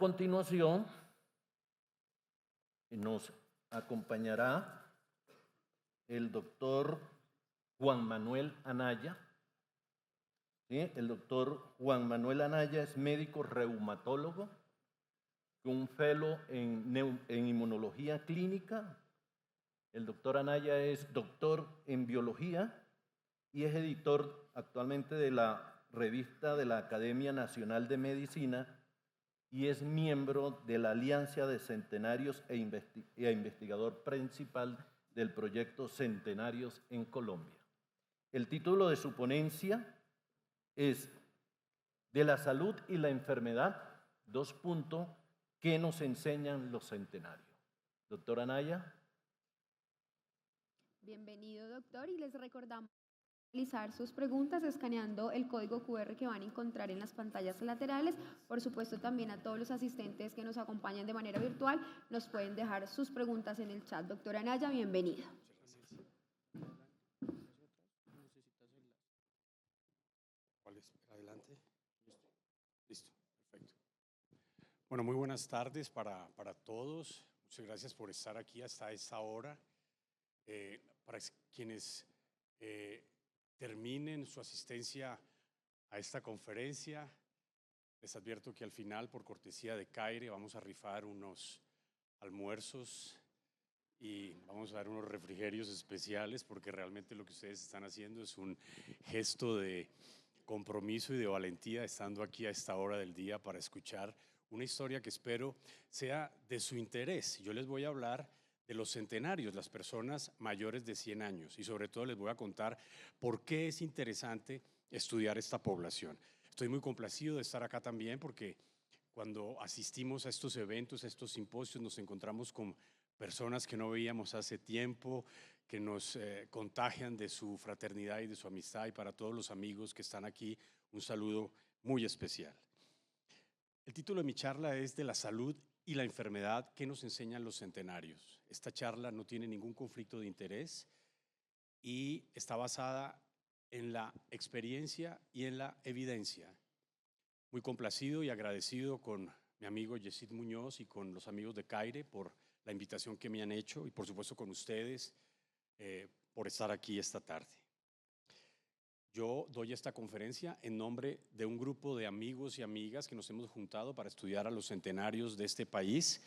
continuación, nos acompañará el doctor Juan Manuel Anaya. ¿Sí? El doctor Juan Manuel Anaya es médico reumatólogo, un fellow en inmunología clínica. El doctor Anaya es doctor en biología y es editor actualmente de la revista de la Academia Nacional de Medicina y es miembro de la Alianza de Centenarios e investigador principal del proyecto Centenarios en Colombia. El título de su ponencia es De la salud y la enfermedad, ¿qué nos enseñan los centenarios? Doctor Anaya. Bienvenido, doctor, y les recordamos realizar sus preguntas escaneando el código QR que van a encontrar en las pantallas laterales. Por supuesto, también a todos los asistentes que nos acompañan de manera virtual nos pueden dejar sus preguntas en el chat. Doctor Anaya, bienvenido. Adelante. Listo, perfecto. Bueno, muy buenas tardes para todos. Muchas gracias por estar aquí hasta esta hora. Para quienes terminen su asistencia a esta conferencia, les advierto que al final, por cortesía de CAIRE, vamos a rifar unos almuerzos y vamos a dar unos refrigerios especiales, porque realmente lo que ustedes están haciendo es un gesto de compromiso y de valentía, estando aquí a esta hora del día para escuchar una historia que espero sea de su interés. Yo les voy a hablar de los centenarios, las personas mayores de 100 años, y sobre todo les voy a contar por qué es interesante estudiar esta población. Estoy muy complacido de estar acá también, porque cuando asistimos a estos eventos, a estos simposios, nos encontramos con personas que no veíamos hace tiempo, que nos contagian de su fraternidad y de su amistad, y para todos los amigos que están aquí, un saludo muy especial. El título de mi charla es De la salud y la enfermedad, ¿qué nos enseñan los centenarios? Esta charla no tiene ningún conflicto de interés y está basada en la experiencia y en la evidencia. Muy complacido y agradecido con mi amigo Yesid Muñoz y con los amigos de CAIRE por la invitación que me han hecho, y por supuesto con ustedes por estar aquí esta tarde. Yo doy esta conferencia en nombre de un grupo de amigos y amigas que nos hemos juntado para estudiar a los centenarios de este país,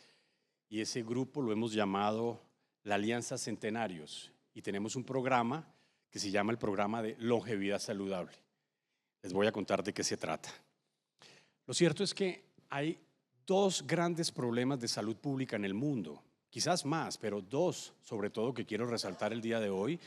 y ese grupo lo hemos llamado la Alianza Centenarios, y tenemos un programa que se llama el Programa de Longevidad Saludable. Les voy a contar de qué se trata. Lo cierto es que hay dos grandes problemas de salud pública en el mundo, quizás más, pero dos sobre todo que quiero resaltar el día de hoy.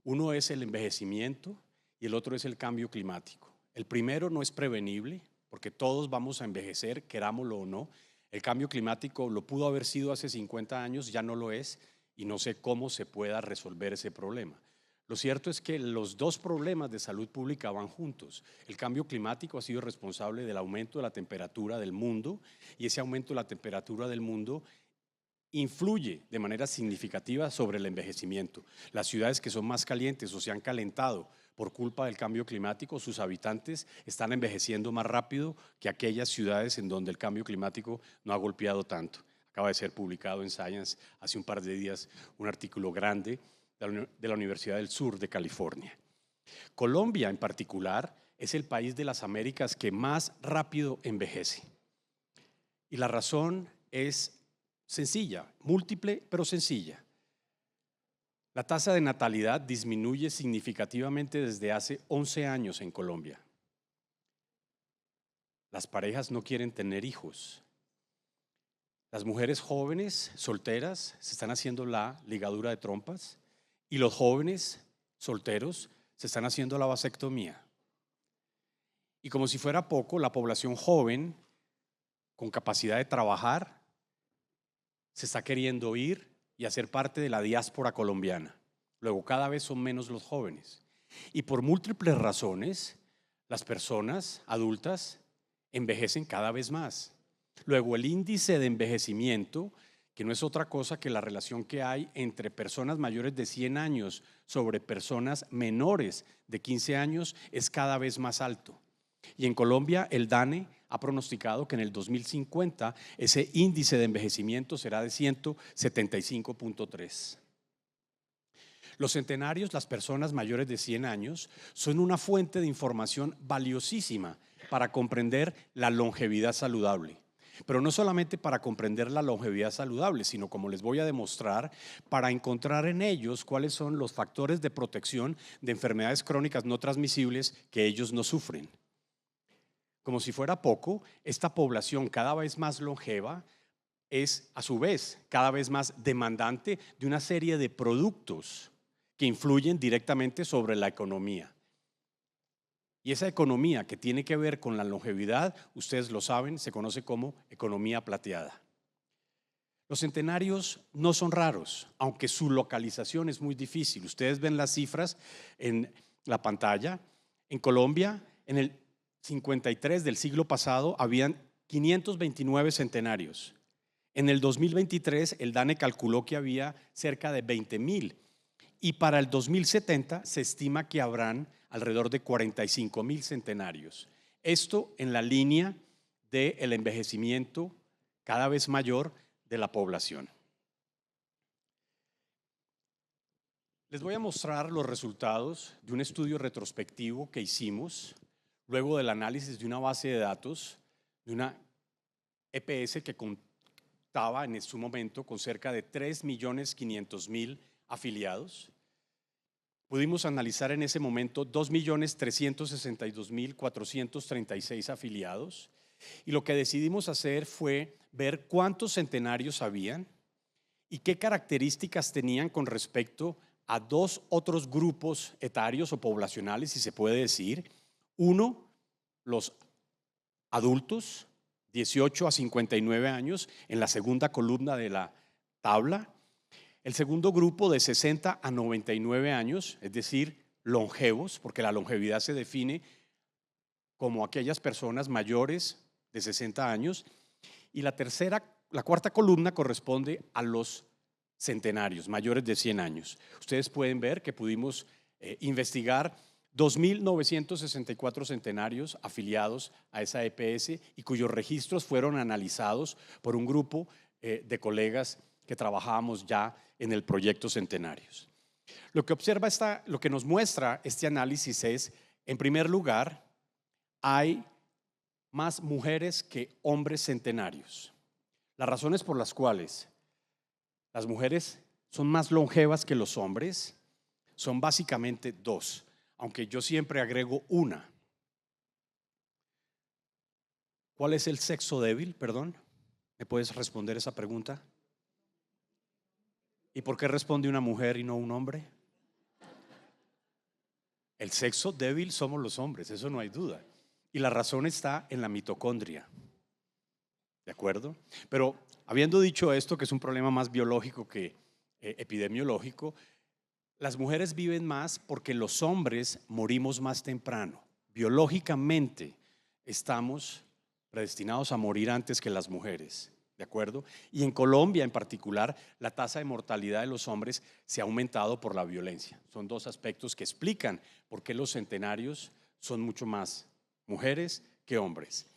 Uno es el envejecimiento y el otro es el cambio climático. El primero no es prevenible, porque todos vamos a envejecer, querámoslo o no. El cambio climático lo pudo haber sido hace 50 años, ya no lo es, y no sé cómo se pueda resolver ese problema. Lo cierto es que los dos problemas de salud pública van juntos. El cambio climático ha sido responsable del aumento de la temperatura del mundo, y ese aumento de la temperatura del mundo influye de manera significativa sobre el envejecimiento. Las ciudades que son más calientes o se han calentado por culpa del cambio climático, sus habitantes están envejeciendo más rápido que aquellas ciudades en donde el cambio climático no ha golpeado tanto. Acaba de ser publicado en Science hace un par de días un artículo grande de la Universidad del Sur de California. Colombia en particular es el país de las Américas que más rápido envejece. Y la razón es sencilla, múltiple pero sencilla. La tasa de natalidad disminuye significativamente desde hace 11 años en Colombia. Las parejas no quieren tener hijos. Las mujeres jóvenes, solteras, se están haciendo la ligadura de trompas, y los jóvenes solteros se están haciendo la vasectomía. Y como si fuera poco, la población joven con capacidad de trabajar se está queriendo ir y hacer parte de la diáspora colombiana. Luego, cada vez son menos los jóvenes. Y por múltiples razones, las personas adultas envejecen cada vez más. Luego, el índice de envejecimiento, que no es otra cosa que la relación que hay entre personas mayores de 100 años sobre personas menores de 15 años, es cada vez más alto. Y en Colombia, el DANE ha pronosticado que en el 2050 ese índice de envejecimiento será de 175.3. Los centenarios, las personas mayores de 100 años, son una fuente de información valiosísima para comprender la longevidad saludable. Pero no solamente para comprender la longevidad saludable, sino, como les voy a demostrar, para encontrar en ellos cuáles son los factores de protección de enfermedades crónicas no transmisibles que ellos no sufren. Como si fuera poco, esta población cada vez más longeva es, a su vez, cada vez más demandante de una serie de productos que influyen directamente sobre la economía. Y esa economía que tiene que ver con la longevidad, ustedes lo saben, se conoce como economía plateada. Los centenarios no son raros, aunque su localización es muy difícil. Ustedes ven las cifras en la pantalla. En Colombia, en el 53 del siglo pasado, habían 529 centenarios. En el 2023, el DANE calculó que había cerca de 20.000. Y para el 2070 se estima que habrán alrededor de 45.000 centenarios. Esto en la línea del envejecimiento cada vez mayor de la población. Les voy a mostrar los resultados de un estudio retrospectivo que hicimos luego del análisis de una base de datos de una EPS que contaba en su momento con cerca de 3.500.000 afiliados. Pudimos analizar en ese momento 2.362.436 afiliados y lo que decidimos hacer fue ver cuántos centenarios habían y qué características tenían con respecto a dos otros grupos etarios o poblacionales, si se puede decir. Uno, los adultos, 18 a 59 años, en la segunda columna de la tabla. El segundo grupo de 60 a 99 años, es decir, longevos, porque la longevidad se define como aquellas personas mayores de 60 años. Y la cuarta columna corresponde a los centenarios, mayores de 100 años. Ustedes pueden ver que pudimos investigar 2.964 centenarios afiliados a esa EPS y cuyos registros fueron analizados por un grupo de colegas que trabajábamos ya en el proyecto Centenarios. Lo que nos muestra este análisis es, en primer lugar, hay más mujeres que hombres centenarios. Las razones por las cuales las mujeres son más longevas que los hombres son básicamente dos, aunque yo siempre agrego una. ¿Cuál es el sexo débil? Perdón, ¿me puedes responder esa pregunta? ¿Y por qué responde una mujer y no un hombre? El sexo débil somos los hombres, eso no hay duda. Y la razón está en la mitocondria. ¿De acuerdo? Pero habiendo dicho esto, que es un problema más biológico que epidemiológico, las mujeres viven más porque los hombres morimos más temprano. Biológicamente estamos predestinados a morir antes que las mujeres. ¿De acuerdo? Y en Colombia en particular, la tasa de mortalidad de los hombres se ha aumentado por la violencia. Son dos aspectos que explican por qué los centenarios son mucho más mujeres que hombres.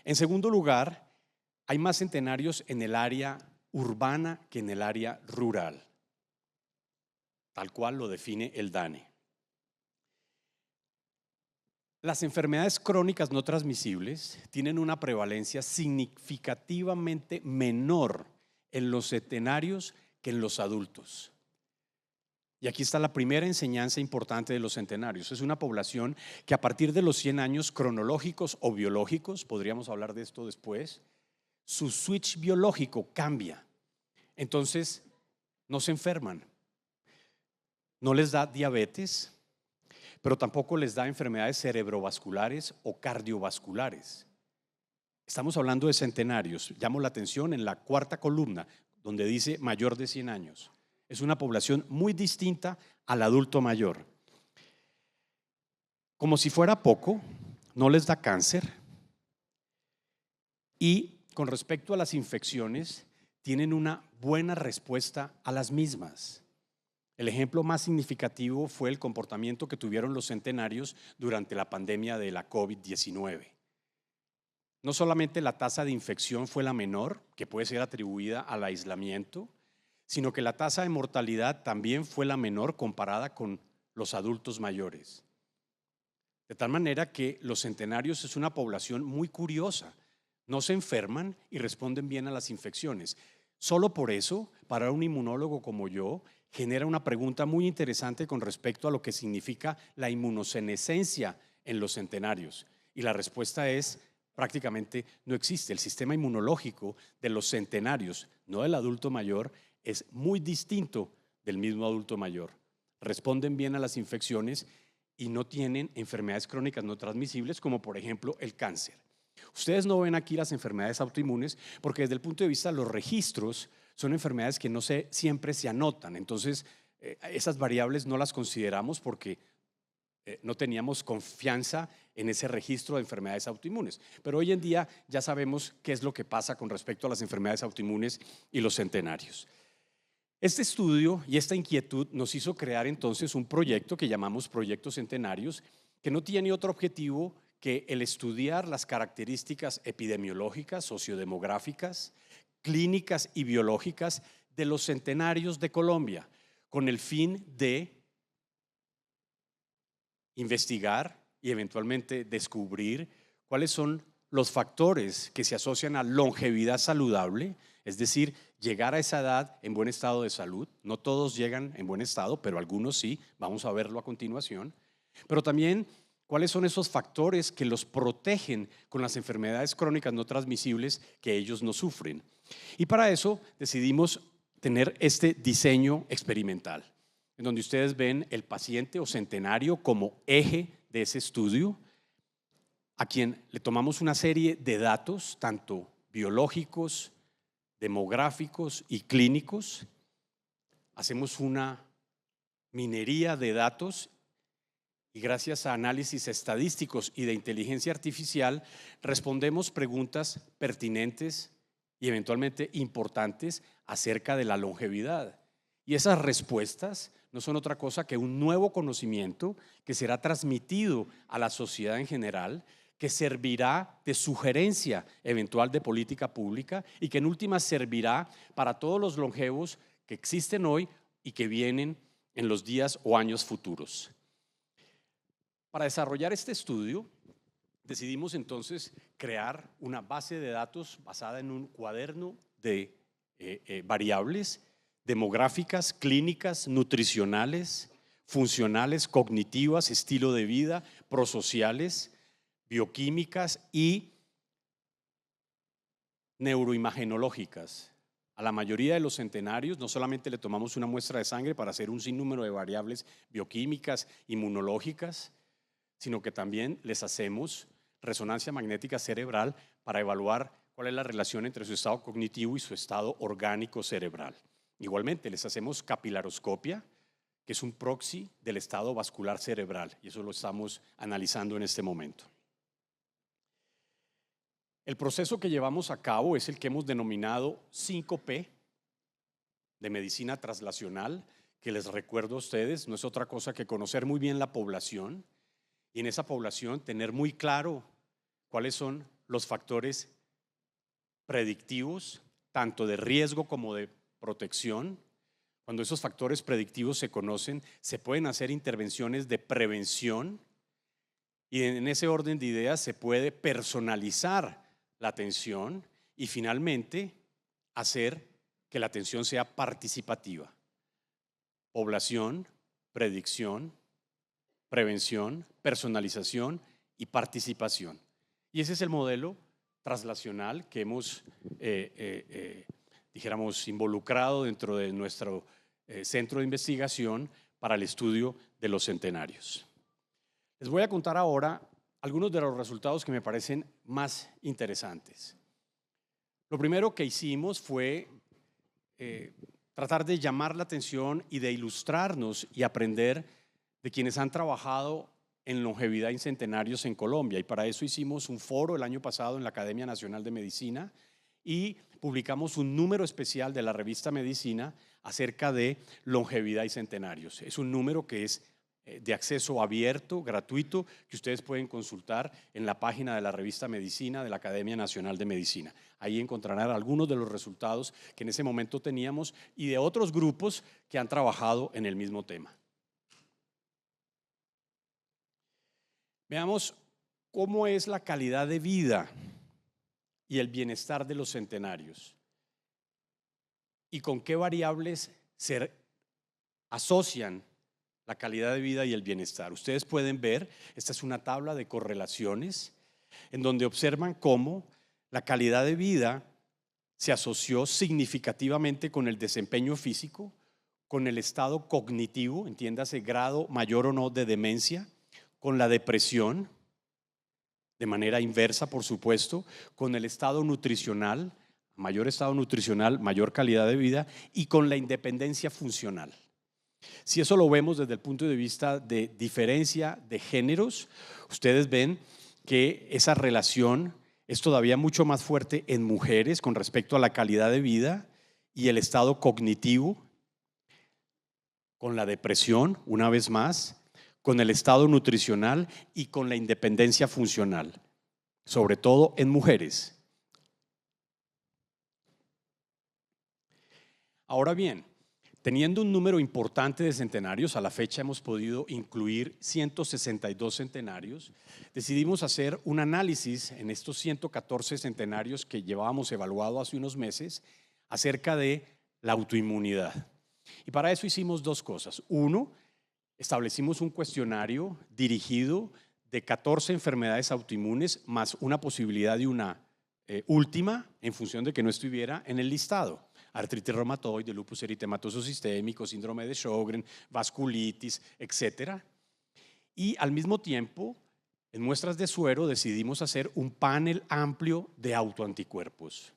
En segundo lugar, hay más centenarios en el área urbana que en el área rural, tal cual lo define el DANE. Las enfermedades crónicas no transmisibles tienen una prevalencia significativamente menor en los centenarios que en los adultos. Y aquí está la primera enseñanza importante de los centenarios. Es una población que a partir de los 100 años cronológicos o biológicos, podríamos hablar de esto después, su switch biológico cambia. Entonces no se enferman, no les da diabetes, pero tampoco les da enfermedades cerebrovasculares o cardiovasculares. Estamos hablando de centenarios. Llamo la atención en la cuarta columna, donde dice mayor de 100 años. Es una población muy distinta al adulto mayor. Como si fuera poco, no les da cáncer. Y con respecto a las infecciones, tienen una buena respuesta a las mismas. El ejemplo más significativo fue el comportamiento que tuvieron los centenarios durante la pandemia de la COVID-19. no solamente la tasa de infección fue la menor, que puede ser atribuida al aislamiento, sino que la tasa de mortalidad también fue la menor comparada con los adultos mayores. De tal manera que los centenarios es una población muy curiosa. No se enferman y responden bien a las infecciones. Solo por eso, para un inmunólogo como yo, genera una pregunta muy interesante con respecto a lo que significa la inmunosenescencia en los centenarios. Y la respuesta es: prácticamente no existe. El sistema inmunológico de los centenarios, no del adulto mayor, es muy distinto del mismo adulto mayor. Responden bien a las infecciones y no tienen enfermedades crónicas no transmisibles, como por ejemplo el cáncer. Ustedes no ven aquí las enfermedades autoinmunes porque desde el punto de vista de los registros son enfermedades que no siempre se anotan. Entonces, esas variables no las consideramos porque no teníamos confianza en ese registro de enfermedades autoinmunes. Pero hoy en día ya sabemos qué es lo que pasa con respecto a las enfermedades autoinmunes y los centenarios. Este estudio y esta inquietud nos hizo crear entonces un proyecto que llamamos Proyecto Centenarios, que no tiene otro objetivo que el estudiar las características epidemiológicas, sociodemográficas, clínicas y biológicas de los centenarios de Colombia, con el fin de investigar y eventualmente descubrir cuáles son los factores que se asocian a longevidad saludable, es decir, llegar a esa edad en buen estado de salud. No todos llegan en buen estado, pero algunos sí, vamos a verlo a continuación. Pero también cuáles son esos factores que los protegen con las enfermedades crónicas no transmisibles que ellos no sufren. Y para eso decidimos tener este diseño experimental, en donde ustedes ven el paciente o centenario como eje de ese estudio, a quien le tomamos una serie de datos, tanto biológicos, demográficos y clínicos. Hacemos una minería de datos y gracias a análisis estadísticos y de inteligencia artificial respondemos preguntas pertinentes y eventualmente importantes acerca de la longevidad. Y esas respuestas no son otra cosa que un nuevo conocimiento que será transmitido a la sociedad en general, que servirá de sugerencia eventual de política pública y que en última servirá para todos los longevos que existen hoy y que vienen en los días o años futuros. Para desarrollar este estudio, decidimos entonces crear una base de datos basada en un cuaderno de variables demográficas, clínicas, nutricionales, funcionales, cognitivas, estilo de vida, prosociales, bioquímicas y neuroimagenológicas. A la mayoría de los centenarios no solamente le tomamos una muestra de sangre para hacer un sinnúmero de variables bioquímicas, inmunológicas, sino que también les hacemos resonancia magnética cerebral para evaluar cuál es la relación entre su estado cognitivo y su estado orgánico cerebral. Igualmente les hacemos capilaroscopia, que es un proxy del estado vascular cerebral, y eso lo estamos analizando en este momento. El proceso que llevamos a cabo es el que hemos denominado 5P de medicina translacional, que les recuerdo a ustedes, no es otra cosa que conocer muy bien la población y en esa población tener muy claro cuáles son los factores predictivos, tanto de riesgo como de protección. Cuando esos factores predictivos se conocen, se pueden hacer intervenciones de prevención y en ese orden de ideas se puede personalizar la atención y finalmente hacer que la atención sea participativa. Población, predicción, prevención, personalización y participación. Y ese es el modelo translacional que hemos, dijéramos, involucrado dentro de nuestro centro de investigación para el estudio de los centenarios. Les voy a contar ahora algunos de los resultados que me parecen más interesantes. Lo primero que hicimos fue tratar de llamar la atención y de ilustrarnos y aprender de quienes han trabajado en longevidad y centenarios en Colombia. Y para eso hicimos un foro el año pasado en la Academia Nacional de Medicina y publicamos un número especial de la revista Medicina acerca de longevidad y centenarios. Es un número que es de acceso abierto, gratuito, que ustedes pueden consultar en la página de la revista Medicina de la Academia Nacional de Medicina. Ahí encontrarán algunos de los resultados que en ese momento teníamos y de otros grupos que han trabajado en el mismo tema. Veamos cómo es la calidad de vida y el bienestar de los centenarios y con qué variables se asocian la calidad de vida y el bienestar. Ustedes pueden ver, esta es una tabla de correlaciones en donde observan cómo la calidad de vida se asoció significativamente con el desempeño físico, con el estado cognitivo, entiéndase grado mayor o no de demencia, con la depresión, de manera inversa por supuesto, con el estado nutricional, mayor estado nutricional, mayor calidad de vida y con la independencia funcional. Si eso lo vemos desde el punto de vista de diferencia de géneros, ustedes ven que esa relación es todavía mucho más fuerte en mujeres con respecto a la calidad de vida y el estado cognitivo, con la depresión, una vez más, con el estado nutricional y con la independencia funcional, sobre todo en mujeres. Ahora bien, teniendo un número importante de centenarios, a la fecha hemos podido incluir 162 centenarios, decidimos hacer un análisis en estos 114 centenarios que llevábamos evaluado hace unos meses acerca de la autoinmunidad. Y para eso hicimos dos cosas. Uno, establecimos un cuestionario dirigido de 14 enfermedades autoinmunes más una posibilidad de una última en función de que no estuviera en el listado. Artritis reumatoide, lupus eritematoso sistémico, síndrome de Sjögren, vasculitis, etc. Y al mismo tiempo, en muestras de suero decidimos hacer un panel amplio de autoanticuerpos.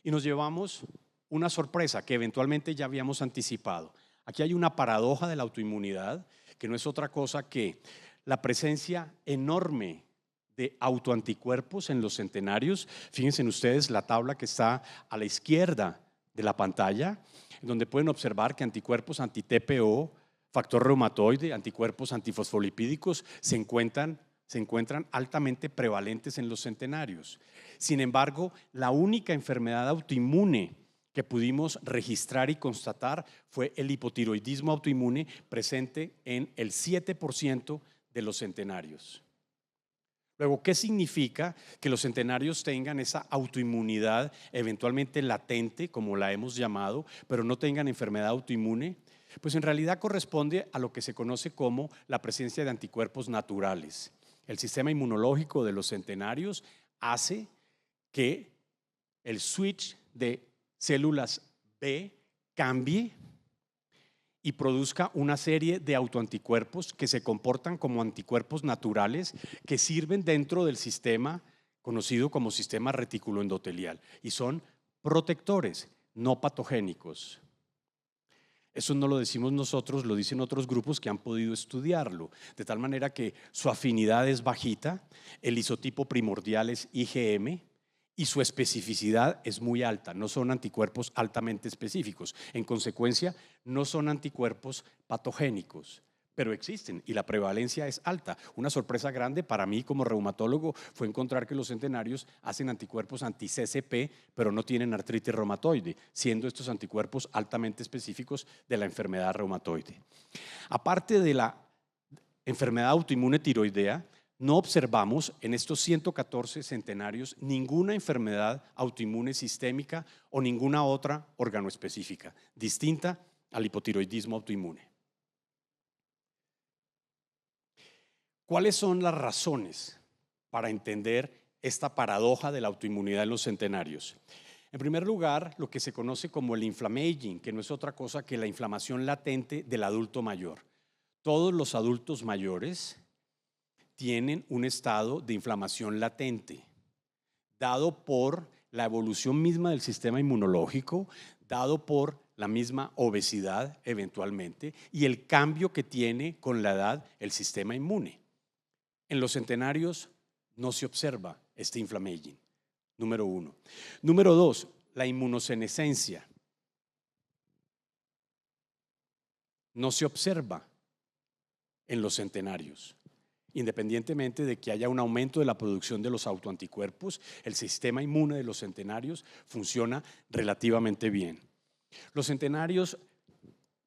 Y nos llevamos una sorpresa que eventualmente ya habíamos anticipado. Aquí hay una paradoja de la autoinmunidad que no es otra cosa que la presencia enorme de autoanticuerpos en los centenarios. Fíjense ustedes la tabla que está a la izquierda de la pantalla, en donde pueden observar que anticuerpos anti-TPO, factor reumatoide, anticuerpos antifosfolipídicos se encuentran altamente prevalentes en los centenarios. Sin embargo, la única enfermedad autoinmune que pudimos registrar y constatar fue el hipotiroidismo autoinmune presente en el 7% de los centenarios. Luego, ¿qué significa que los centenarios tengan esa autoinmunidad eventualmente latente, como la hemos llamado, pero no tengan enfermedad autoinmune? Pues en realidad corresponde a lo que se conoce como la presencia de anticuerpos naturales. El sistema inmunológico de los centenarios hace que el switch de células B cambie y produzca una serie de autoanticuerpos que se comportan como anticuerpos naturales que sirven dentro del sistema conocido como sistema reticuloendotelial y son protectores, no patogénicos. Eso no lo decimos nosotros, lo dicen otros grupos que han podido estudiarlo, de tal manera que su afinidad es bajita, el isotipo primordial es IgM, y su especificidad es muy alta, no son anticuerpos altamente específicos. En consecuencia, no son anticuerpos patogénicos, pero existen y la prevalencia es alta. Una sorpresa grande para mí como reumatólogo fue encontrar que los centenarios hacen anticuerpos anti-CCP, pero no tienen artritis reumatoide, siendo estos anticuerpos altamente específicos de la enfermedad reumatoide. Aparte de la enfermedad autoinmune tiroidea, no observamos en estos 114 centenarios ninguna enfermedad autoinmune sistémica o ninguna otra organoespecífica, distinta al hipotiroidismo autoinmune. ¿Cuáles son las razones para entender esta paradoja de la autoinmunidad en los centenarios? En primer lugar, lo que se conoce como el inflammaging, que no es otra cosa que la inflamación latente del adulto mayor. Todos los adultos mayores tienen un estado de inflamación latente, dado por la evolución misma del sistema inmunológico, dado por la misma obesidad eventualmente y el cambio que tiene con la edad el sistema inmune. En los centenarios no se observa este inflammaging, número uno. Número dos, la inmunosenescencia. No se observa en los centenarios. Independientemente de que haya un aumento de la producción de los autoanticuerpos, el sistema inmune de los centenarios funciona relativamente bien. Los centenarios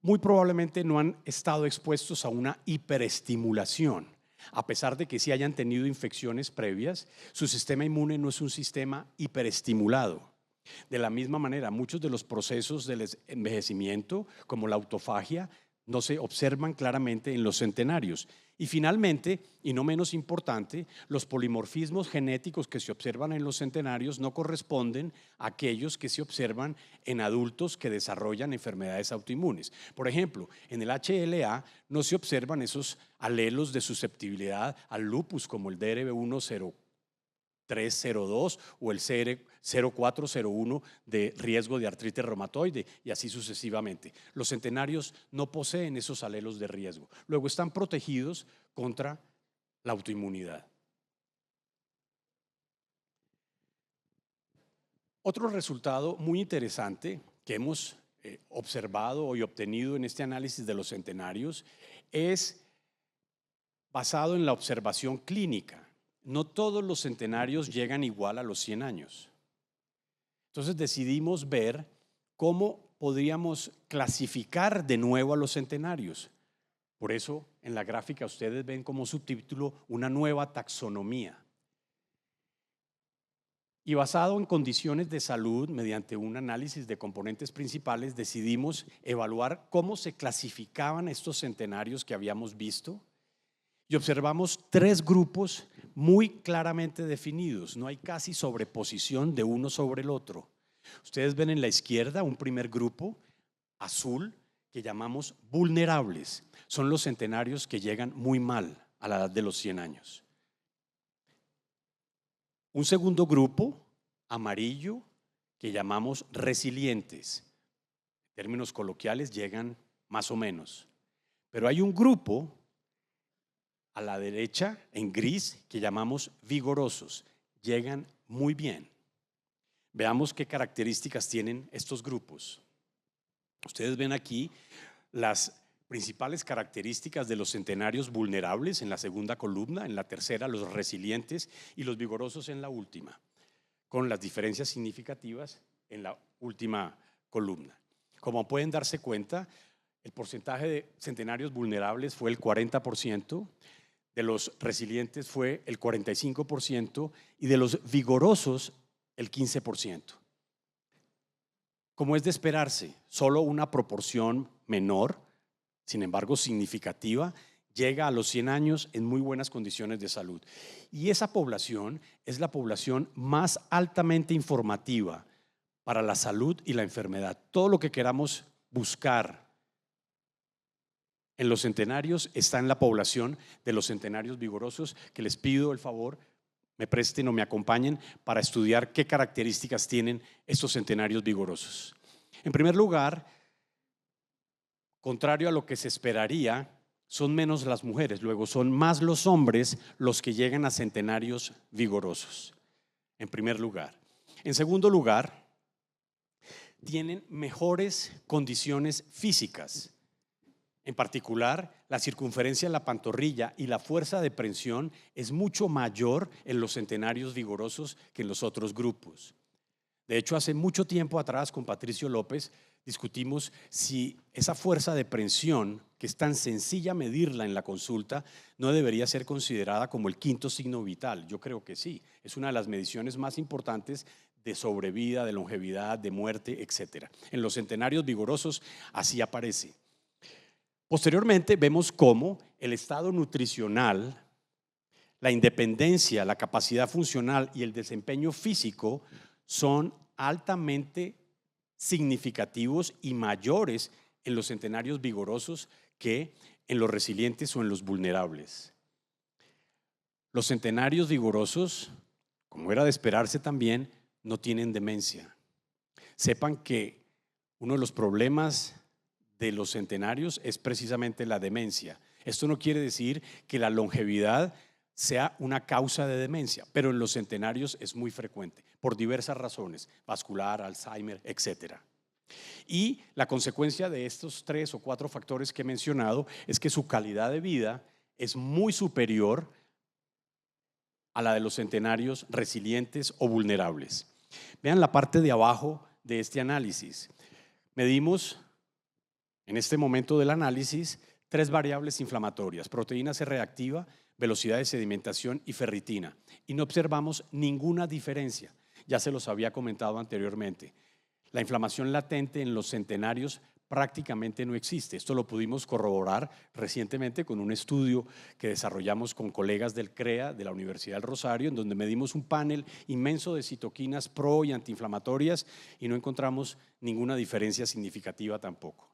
muy probablemente no han estado expuestos a una hiperestimulación. A pesar de que sí hayan tenido infecciones previas, su sistema inmune no es un sistema hiperestimulado. De la misma manera, muchos de los procesos del envejecimiento, como la autofagia, no se observan claramente en los centenarios. Y finalmente, y no menos importante, los polimorfismos genéticos que se observan en los centenarios no corresponden a aquellos que se observan en adultos que desarrollan enfermedades autoinmunes. Por ejemplo, en el HLA no se observan esos alelos de susceptibilidad al lupus como el DRB10302 o el CR0401 de riesgo de artritis reumatoide y así sucesivamente. Los centenarios no poseen esos alelos de riesgo. Luego están protegidos contra la autoinmunidad. Otro resultado muy interesante que hemos observado y obtenido en este análisis de los centenarios es basado en la observación clínica. No todos los centenarios llegan igual a los 100 años. Entonces decidimos ver cómo podríamos clasificar de nuevo a los centenarios. Por eso en la gráfica ustedes ven como subtítulo una nueva taxonomía. Y basado en condiciones de salud, mediante un análisis de componentes principales, decidimos evaluar cómo se clasificaban estos centenarios que habíamos visto y observamos 3 grupos muy claramente definidos. No hay casi sobreposición de uno sobre el otro. Ustedes ven en la izquierda un primer grupo azul que llamamos vulnerables. Son los centenarios que llegan muy mal a la edad de los 100 años. Un segundo grupo amarillo que llamamos resilientes. En términos coloquiales llegan más o menos. Pero hay un grupo a la derecha en gris que llamamos vigorosos. Llegan muy bien. Veamos qué características tienen estos grupos. Ustedes ven aquí las principales características de los centenarios vulnerables en la segunda columna, en la tercera los resilientes y los vigorosos en la última, con las diferencias significativas en la última columna. Como pueden darse cuenta, el porcentaje de centenarios vulnerables fue el 40%, de los resilientes fue el 45% y de los vigorosos el 15%. Como es de esperarse, solo una proporción menor, sin embargo significativa, llega a los 100 años en muy buenas condiciones de salud. Y esa población es la población más altamente informativa para la salud y la enfermedad. Todo lo que queramos buscar en los centenarios está en la población de los centenarios vigorosos, que les pido el favor me presten o me acompañen para estudiar qué características tienen estos centenarios vigorosos. En primer lugar, contrario a lo que se esperaría, son menos las mujeres, luego son más los hombres los que llegan a centenarios vigorosos, en primer lugar. En segundo lugar, tienen mejores condiciones físicas. En particular, la circunferencia de la pantorrilla y la fuerza de presión es mucho mayor en los centenarios vigorosos que en los otros grupos. De hecho, hace mucho tiempo atrás con Patricio López discutimos si esa fuerza de presión, que es tan sencilla medirla en la consulta, no debería ser considerada como el quinto signo vital. Yo creo que sí, es una de las mediciones más importantes de sobrevida, de longevidad, de muerte, etc. En los centenarios vigorosos así aparece. Posteriormente vemos cómo el estado nutricional, la independencia, la capacidad funcional y el desempeño físico son altamente significativos y mayores en los centenarios vigorosos que en los resilientes o en los vulnerables. Los centenarios vigorosos, como era de esperarse también, no tienen demencia. Sepan que uno de los problemas de los centenarios es precisamente la demencia. Esto no quiere decir que la longevidad sea una causa de demencia, pero en los centenarios es muy frecuente, por diversas razones, vascular, Alzheimer, etc. Y la consecuencia de estos 3 o 4 factores que he mencionado es que su calidad de vida es muy superior a la de los centenarios resilientes o vulnerables. Vean la parte de abajo de este análisis. Medimos en este momento del análisis 3 variables inflamatorias: proteína C reactiva, velocidad de sedimentación y ferritina, y no observamos ninguna diferencia. Ya se los había comentado anteriormente. La inflamación latente en los centenarios prácticamente no existe. Esto lo pudimos corroborar recientemente con un estudio que desarrollamos con colegas del CREA de la Universidad del Rosario, en donde medimos un panel inmenso de citoquinas pro y antiinflamatorias y no encontramos ninguna diferencia significativa tampoco.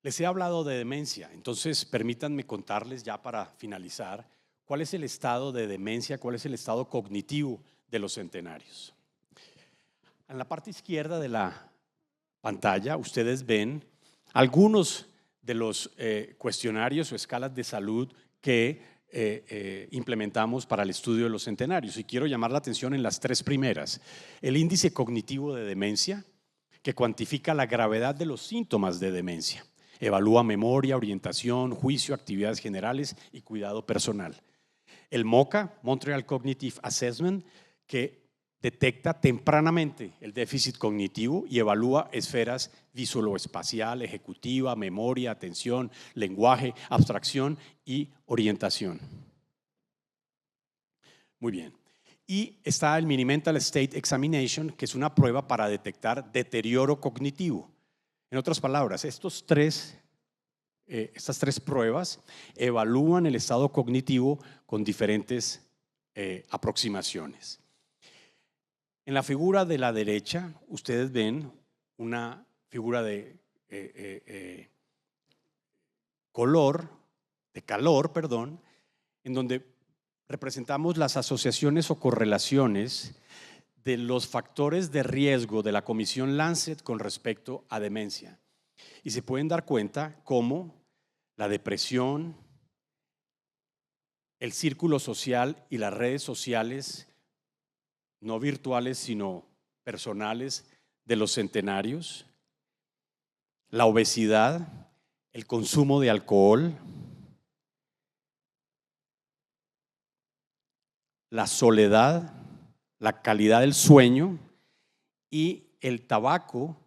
Les he hablado de demencia, entonces permítanme contarles ya para finalizar cuál es el estado de demencia, cuál es el estado cognitivo de los centenarios. En la parte izquierda de la pantalla ustedes ven algunos de los cuestionarios o escalas de salud que implementamos para el estudio de los centenarios, y quiero llamar la atención en las 3 primeras. El índice cognitivo de demencia, que cuantifica la gravedad de los síntomas de demencia. Evalúa memoria, orientación, juicio, actividades generales y cuidado personal. El MoCA, Montreal Cognitive Assessment, que detecta tempranamente el déficit cognitivo y evalúa esferas visualoespacial, ejecutiva, memoria, atención, lenguaje, abstracción y orientación. Muy bien. Y está el Mini-Mental State Examination, que es una prueba para detectar deterioro cognitivo. En otras palabras, estas 3 pruebas evalúan el estado cognitivo con diferentes aproximaciones. En la figura de la derecha, ustedes ven una figura de calor, en donde representamos las asociaciones o correlaciones de los factores de riesgo de la Comisión Lancet con respecto a demencia. Y se pueden dar cuenta cómo la depresión, el círculo social y las redes sociales, no virtuales sino personales, de los centenarios, la obesidad, el consumo de alcohol, la soledad, la calidad del sueño y el tabaco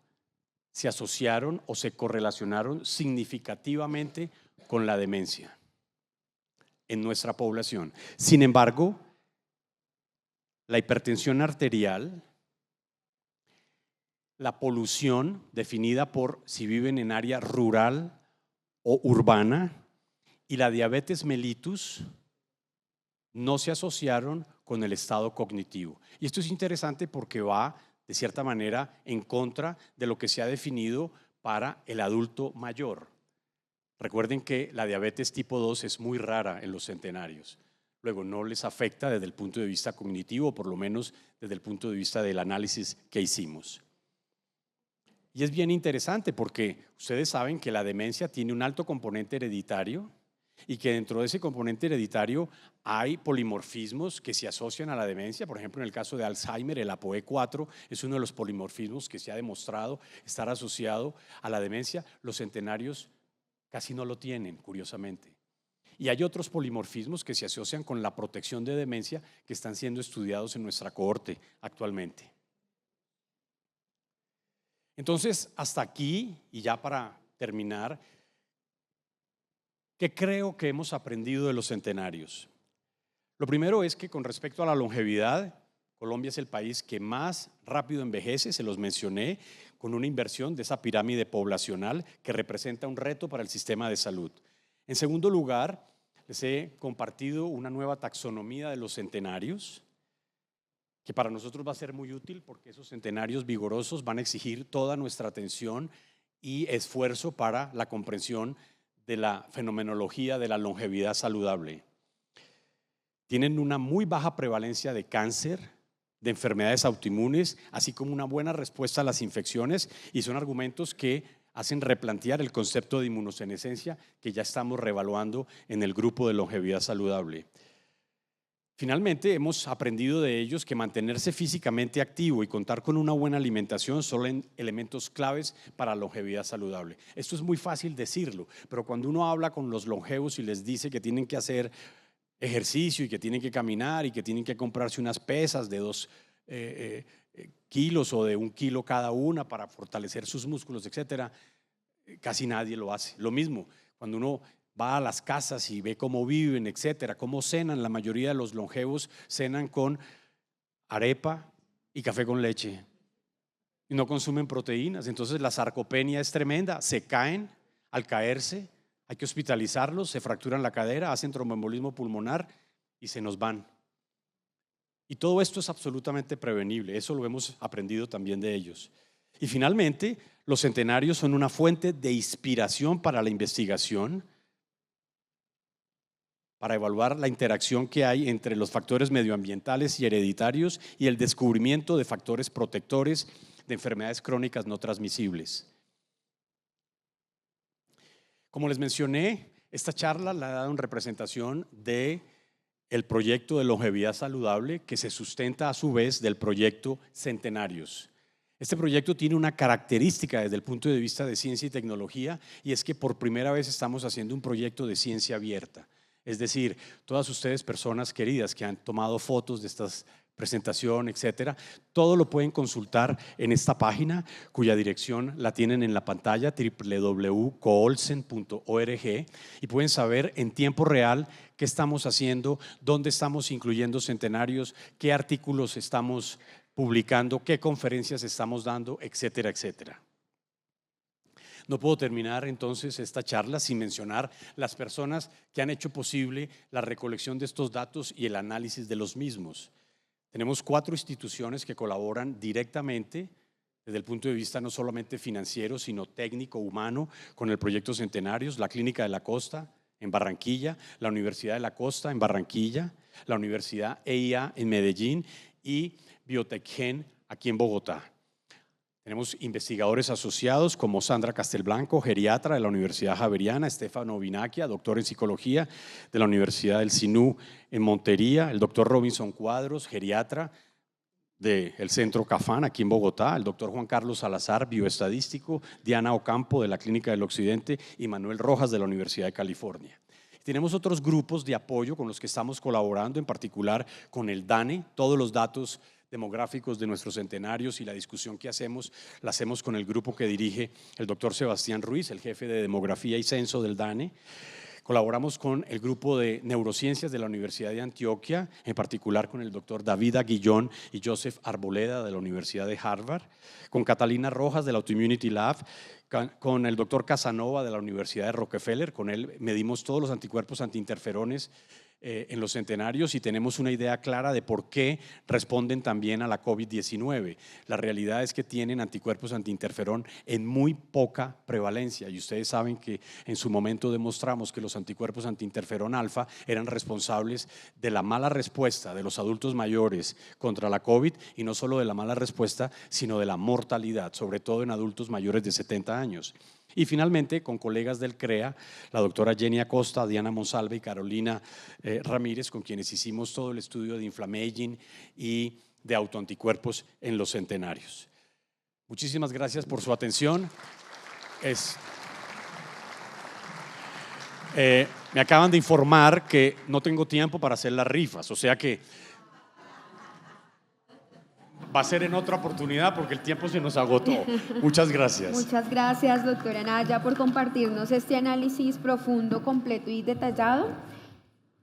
se asociaron o se correlacionaron significativamente con la demencia en nuestra población. Sin embargo, la hipertensión arterial, la polución definida por si viven en área rural o urbana y la diabetes mellitus no se asociaron con el estado cognitivo. Y esto es interesante porque va, de cierta manera, en contra de lo que se ha definido para el adulto mayor. Recuerden que la diabetes tipo 2 es muy rara en los centenarios. Luego, no les afecta desde el punto de vista cognitivo, por lo menos desde el punto de vista del análisis que hicimos. Y es bien interesante porque ustedes saben que la demencia tiene un alto componente hereditario y que dentro de ese componente hereditario hay polimorfismos que se asocian a la demencia. Por ejemplo, en el caso de Alzheimer, el APOE4 es uno de los polimorfismos que se ha demostrado estar asociado a la demencia. Los centenarios casi no lo tienen, curiosamente. Y hay otros polimorfismos que se asocian con la protección de demencia que están siendo estudiados en nuestra cohorte actualmente. Entonces, hasta aquí, y ya para terminar, ¿qué creo que hemos aprendido de los centenarios? Lo primero es que con respecto a la longevidad, Colombia es el país que más rápido envejece, se los mencioné, con una inversión de esa pirámide poblacional que representa un reto para el sistema de salud. En segundo lugar, les he compartido una nueva taxonomía de los centenarios, que para nosotros va a ser muy útil porque esos centenarios vigorosos van a exigir toda nuestra atención y esfuerzo para la comprensión de la fenomenología de la longevidad saludable. Tienen una muy baja prevalencia de cáncer, de enfermedades autoinmunes, así como una buena respuesta a las infecciones, y son argumentos que hacen replantear el concepto de inmunosenescencia que ya estamos reevaluando en el grupo de longevidad saludable. Finalmente, hemos aprendido de ellos que mantenerse físicamente activo y contar con una buena alimentación son elementos claves para la longevidad saludable. Esto es muy fácil decirlo, pero cuando uno habla con los longevos y les dice que tienen que hacer ejercicio y que tienen que caminar y que tienen que comprarse unas pesas de 2 kilos o de 1 kilo cada una para fortalecer sus músculos, etcétera, casi nadie lo hace. Lo mismo, cuando uno va a las casas y ve cómo viven, etcétera, cómo cenan, la mayoría de los longevos cenan con arepa y café con leche y no consumen proteínas. Entonces la sarcopenia es tremenda, se caen. Al caerse hay que hospitalizarlos, se fracturan la cadera, hacen tromboembolismo pulmonar y se nos van. Y todo esto es absolutamente prevenible, eso lo hemos aprendido también de ellos. Y finalmente, los centenarios son una fuente de inspiración para la investigación, para evaluar la interacción que hay entre los factores medioambientales y hereditarios y el descubrimiento de factores protectores de enfermedades crónicas no transmisibles. Como les mencioné, esta charla la he dado en representación del proyecto de longevidad saludable que se sustenta a su vez del proyecto Centenarios. Este proyecto tiene una característica desde el punto de vista de ciencia y tecnología, y es que por primera vez estamos haciendo un proyecto de ciencia abierta. Es decir, todas ustedes, personas queridas que han tomado fotos de esta presentación, etcétera, todo lo pueden consultar en esta página, cuya dirección la tienen en la pantalla, www.coolsen.org, y pueden saber en tiempo real qué estamos haciendo, dónde estamos incluyendo centenarios, qué artículos estamos publicando, qué conferencias estamos dando, etcétera, etcétera. No puedo terminar entonces esta charla sin mencionar las personas que han hecho posible la recolección de estos datos y el análisis de los mismos. Tenemos 4 instituciones que colaboran directamente desde el punto de vista no solamente financiero, sino técnico, humano, con el proyecto Centenarios: la Clínica de la Costa en Barranquilla, la Universidad de la Costa en Barranquilla, la Universidad EIA en Medellín y Biotecgen aquí en Bogotá. Tenemos investigadores asociados como Sandra Castelblanco, geriatra de la Universidad Javeriana, Stefano Vinacchia, doctor en psicología de la Universidad del Sinú en Montería, el doctor Robinson Cuadros, geriatra del Centro Cafán aquí en Bogotá, el doctor Juan Carlos Salazar, bioestadístico, Diana Ocampo de la Clínica del Occidente y Manuel Rojas de la Universidad de California. Tenemos otros grupos de apoyo con los que estamos colaborando, en particular con el DANE. Todos los datos demográficos de nuestros centenarios y la discusión que hacemos, la hacemos con el grupo que dirige el doctor Sebastián Ruiz, el jefe de demografía y censo del DANE. Colaboramos con el grupo de neurociencias de la Universidad de Antioquia, en particular con el doctor David Aguillón y Joseph Arboleda de la Universidad de Harvard, con Catalina Rojas de la Autoimmunity Lab, con el doctor Casanova de la Universidad de Rockefeller. Con él medimos todos los anticuerpos antiinterferones en los centenarios y tenemos una idea clara de por qué responden también a la COVID-19. La realidad es que tienen anticuerpos antiinterferón en muy poca prevalencia, y ustedes saben que en su momento demostramos que los anticuerpos antiinterferón alfa eran responsables de la mala respuesta de los adultos mayores contra la COVID, y no solo de la mala respuesta, sino de la mortalidad, sobre todo en adultos mayores de 70 años. Y finalmente, con colegas del CREA, la doctora Jenny Acosta, Diana Monsalve y Carolina Ramírez, con quienes hicimos todo el estudio de inflammaging y de autoanticuerpos en los centenarios. Muchísimas gracias por su atención. Me acaban de informar que no tengo tiempo para hacer las rifas, o sea que va a ser en otra oportunidad porque el tiempo se nos agotó. Muchas gracias. Muchas gracias, doctora Anaya, por compartirnos este análisis profundo, completo y detallado.